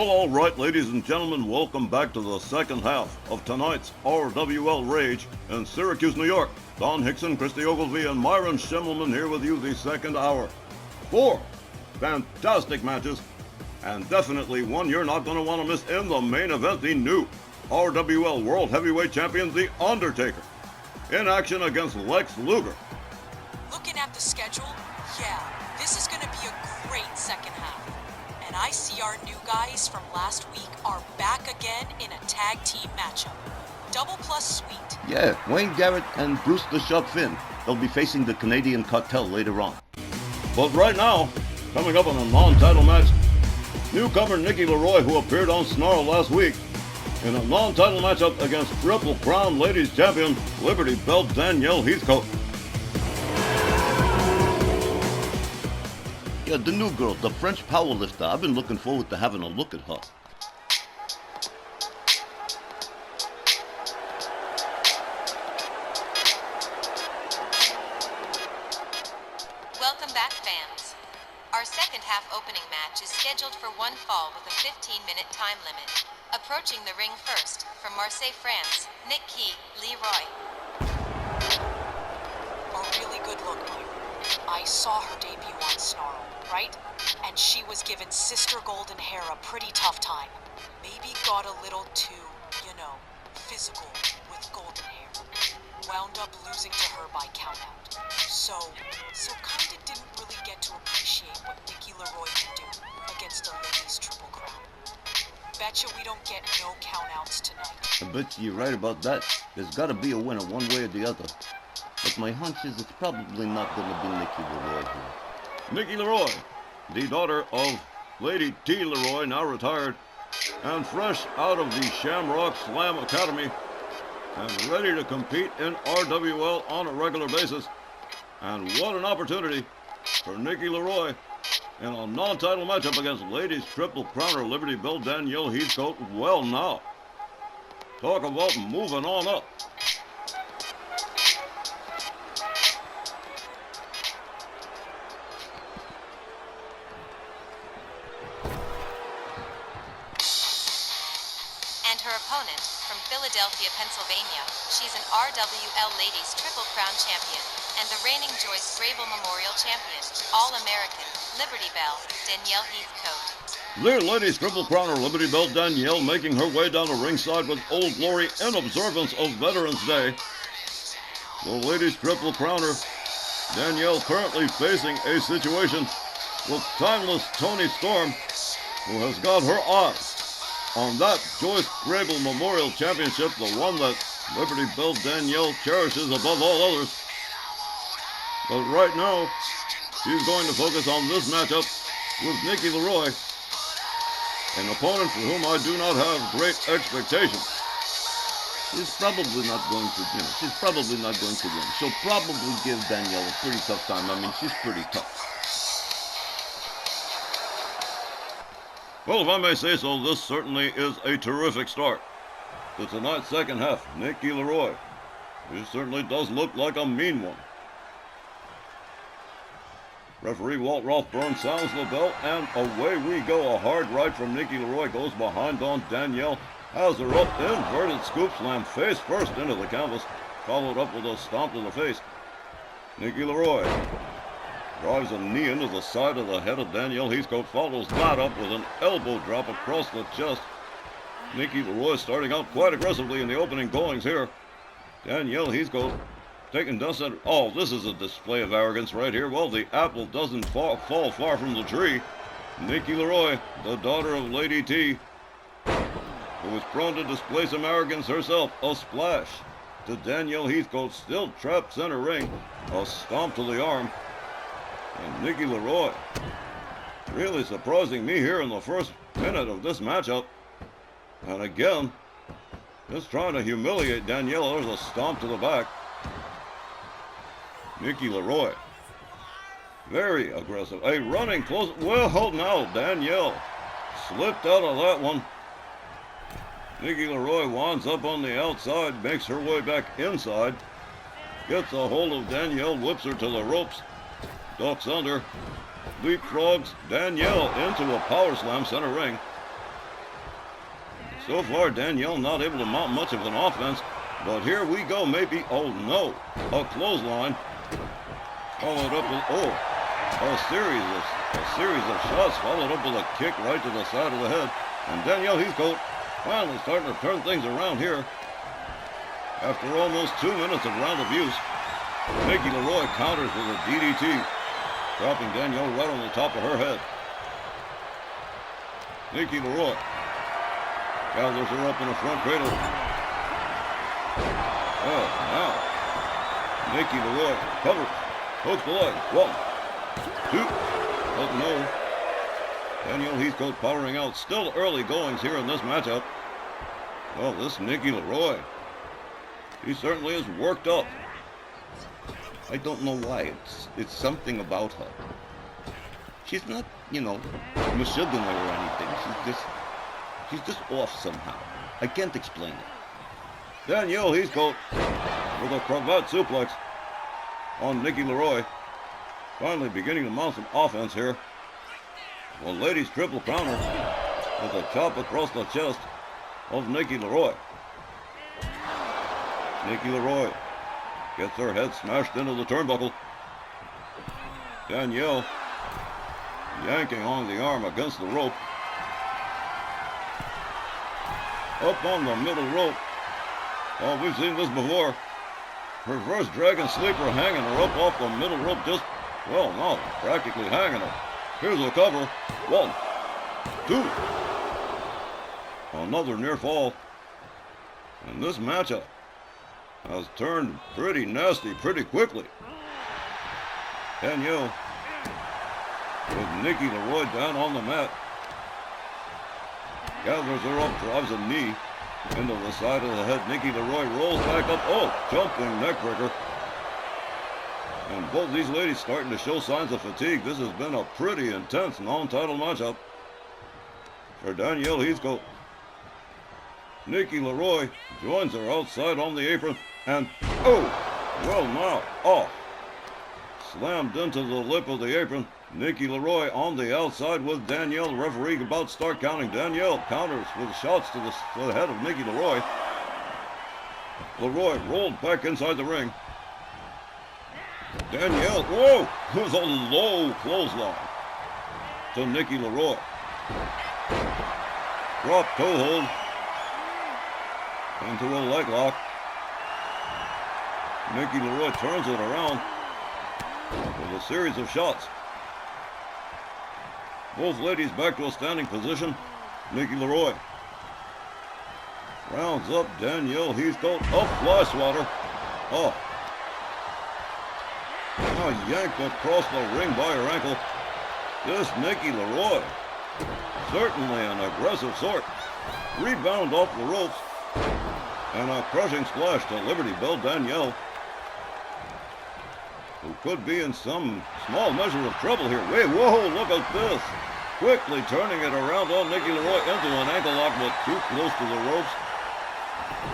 Well, all right, ladies and gentlemen, welcome back to the second half of tonight's RWL Rage in Syracuse, New York. Don Hickson, Christy Ogilvie, and Myron Schimmelman here with you the second hour. 4 fantastic matches, and definitely one you're not going to want to miss in the main event, the new RWL World Heavyweight Champion, The Undertaker, in action against Lex Luger. Looking at the schedule, yeah, this is going to be a great second half. And I see our new guys from last week are back again in a tag team matchup. Double plus sweet. Yeah, Wayne Garrett and Bruce the Shark Finn. They'll be facing the Canadian Cartel later on. But right now, coming up on a non-title match, newcomer NYKKI LeROI, who appeared on Snarl last week, in a non-title matchup against Triple Crown Ladies Champion Liberty Belt Danielle Heathcote. Yeah, the new girl, the French powerlifter. I've been looking forward to having a look at her. Welcome back, fans. Our second half opening match is scheduled for one fall with a 15-minute time limit. Approaching the ring first, from Marseille, France, NYKKI LeROI. A really good look, Myron. I saw her debut on Snarl, right? And she was giving Sister Golden Hair a pretty tough time. Maybe got a little too, physical with Golden Hair. Wound up losing to her by countout. So kinda didn't really get to appreciate what NYKKI LeROI can do against a ladies Triple Crown. Betcha we don't get no countouts tonight. I bet you're right about that. There's gotta be a winner one way or the other. But my hunch is it's probably not gonna be NYKKI LeROI here. NYKKI LeROI, the daughter of Lady T. LeROI, now retired, and fresh out of the Shamrock Slam Academy, and ready to compete in RWL on a regular basis. And what an opportunity for NYKKI LeROI in a non-title matchup against ladies Triple Crowner Liberty Belt Danielle Heathcote. Well now, talk about moving on up. And her opponent, from Philadelphia, Pennsylvania, she's an RWL Ladies Triple Crown Champion and the reigning Joyce Grable Memorial Champion, All-American, Liberty Bell, Danielle Heathcote. Their ladies Triple Crowner Liberty Belt Danielle making her way down the ringside with Old Glory in observance of Veterans Day. The ladies Triple Crowner Danielle currently facing a situation with timeless Toni Storm, who has got her eyes on that Joyce Grable Memorial Championship, the one that Liberty Belt Danielle cherishes above all others. But right now, she's going to focus on this matchup with NYKKI LeROI, an opponent for whom I do not have great expectations. She's probably not going to, she's probably not going to win. She'll probably give Danielle a pretty tough time. I mean, she's pretty tough. Well, if I may say so, this certainly is a terrific start to tonight's second half. NYKKI LeROI, he certainly does look like a mean one. Referee Walt Rothburn sounds the bell, and away we go. A hard right from NYKKI LeROI goes behind on Danielle, has her up, inverted scoop slam face first into the canvas, followed up with a stomp to the face. NYKKI LeROI drives a knee into the side of the head of Danielle Heathcote, follows that up with an elbow drop across the chest. NYKKI LeROI starting out quite aggressively in the opening goings here. Danielle Heathcote taking down center. Oh, this is a display of arrogance right here. Well, the apple doesn't fall far from the tree. NYKKI LeROI, the daughter of Lady T, who was prone to display some arrogance herself. A splash to Danielle Heathcote, still trapped center ring. A stomp to the arm. And NYKKI LeROI really surprising me here in the first minute of this matchup. And again, just trying to humiliate Danielle. There's a stomp to the back. NYKKI LeROI, very aggressive. A running close. Well, now Danielle slipped out of that one. NYKKI LeROI winds up on the outside, makes her way back inside, gets a hold of Danielle, whips her to the ropes, ducks under, leapfrogs Danielle into a power slam center ring. So far, Danielle not able to mount much of an offense, but here we go, maybe, oh no, a clothesline. Followed up with, a series of shots followed up with a kick right to the side of the head. And Danielle Heathcote finally starting to turn things around here. After almost 2 minutes of round abuse, NYKKI LeROI counters with a DDT, dropping Danielle right on the top of her head. NYKKI LeROI gathers her up in a front cradle. Oh, now NYKKI LeROI covers, hooks the leg. 1, 2, oh no. Danielle Heathcote powering out. Still early goings here in this matchup. Well, this NYKKI LeROI, he certainly is worked up. I don't know why. It's something about her. She's not, Michigan or anything. She's just off somehow. I can't explain it. Danielle Heathcote with a cravat suplex on NYKKI LeROI. Finally beginning to mount some offense here. Well, ladies triple counter with a chop across the chest of NYKKI LeROI. NYKKI LeROI gets her head smashed into the turnbuckle. Danielle yanking on the arm against the rope. Up on the middle rope. Oh, we've seen this before. Reverse Dragon Sleeper hanging her up off the middle rope, just, well, no, practically hanging her. Here's a cover. 1, 2. Another near fall. And this matchup has turned pretty nasty pretty quickly. Danielle with NYKKI LeROI down on the mat. Gathers her up, drives a knee into the side of the head. NYKKI LeROI rolls back up. Oh, jumping neckbreaker. And both these ladies starting to show signs of fatigue. This has been a pretty intense non-title matchup for Danielle Heathcote. NYKKI LeROI joins her outside on the apron. And, well now, slammed into the lip of the apron. NYKKI LeROI on the outside with Danielle. The referee about to start counting. Danielle counters with shots to the head of NYKKI LeROI. LeROI rolled back inside the ring. Danielle, with a low clothesline to NYKKI LeROI. Drop toe hold into a leg lock. NYKKI LeROI turns it around with a series of shots. Both ladies back to a standing position. NYKKI LeROI rounds up Danielle Heathcote. A fly swatter. Now yanked across the ring by her ankle. This NYKKI LeROI, certainly an aggressive sort. Rebound off the ropes. And a crushing splash to Liberty Bell Danielle, who could be in some small measure of trouble here. Whoa, look at this. Quickly turning it around on NYKKI LeROI into an ankle lock, but too close to the ropes.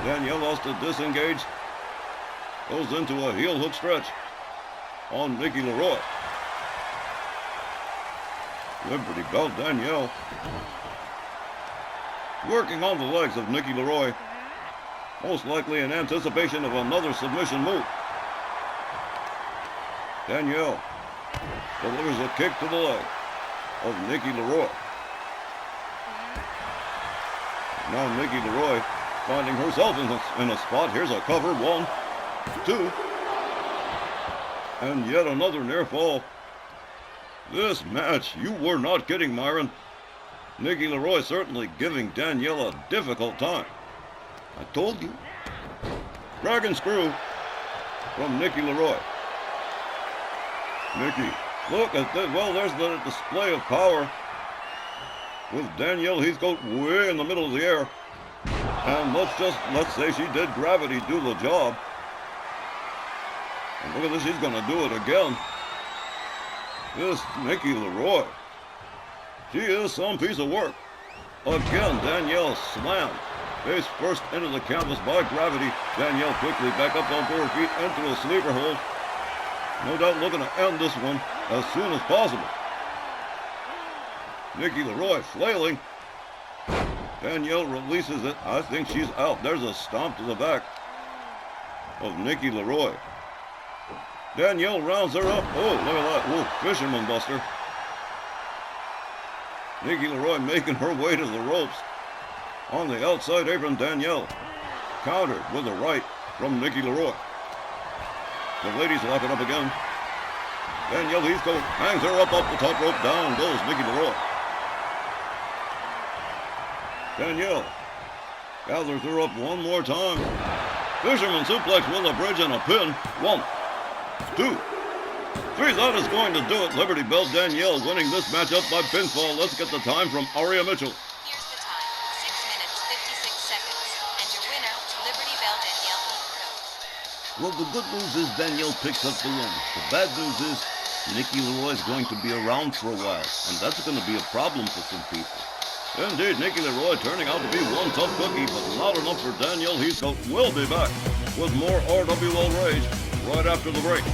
Danielle has to disengage. Goes into a heel hook stretch on NYKKI LeROI. Liberty Bell Danielle working on the legs of NYKKI LeROI, most likely in anticipation of another submission move. Danielle delivers a kick to the leg of NYKKI LeROI. Now NYKKI LeROI finding herself in a spot. Here's a cover. 1, 2. And yet another near fall. This match, you were not kidding, Myron. NYKKI LeROI certainly giving Danielle a difficult time. I told you. Dragon screw from NYKKI LeROI. NYKKI, look at that. Well, there's the display of power with Danielle Heathcote way in the middle of the air. And let's say she did gravity do the job. And look at this, she's gonna do it again. This NYKKI LeROI, she is some piece of work. Again, Danielle slammed face first into the canvas by gravity. Danielle quickly back up onto her feet into a sleeper hold. No doubt looking to end this one as soon as possible. NYKKI LeROI flailing. Danielle releases it. I think she's out. There's a stomp to the back of NYKKI LeROI. Danielle rounds her up. Oh, look at that. Whoa, fisherman buster. NYKKI LeROI making her way to the ropes. On the outside apron, Danielle countered with a right from NYKKI LeROI. The ladies lock it up again. Danielle Heathcote hangs her up off the top rope. Down goes NYKKI LeROI. Danielle gathers her up one more time. Fisherman suplex with a bridge and a pin. 1, 2, 3. That is going to do it. Liberty Bell Danielle winning this matchup by pinfall. Let's get the time from Aria Mitchell. Here's the time, 6 minutes, 56 seconds. And your winner, Liberty Bell Danielle Heathcote. Well, the good news is Danielle picks up the win. The bad news is NYKKI LeROI is going to be around for a while, and that's going to be a problem for some people. Indeed, NYKKI LeROI turning out to be one tough cookie, but not enough for Danielle Heathcote. We'll be back with more RWL Rage right after the break.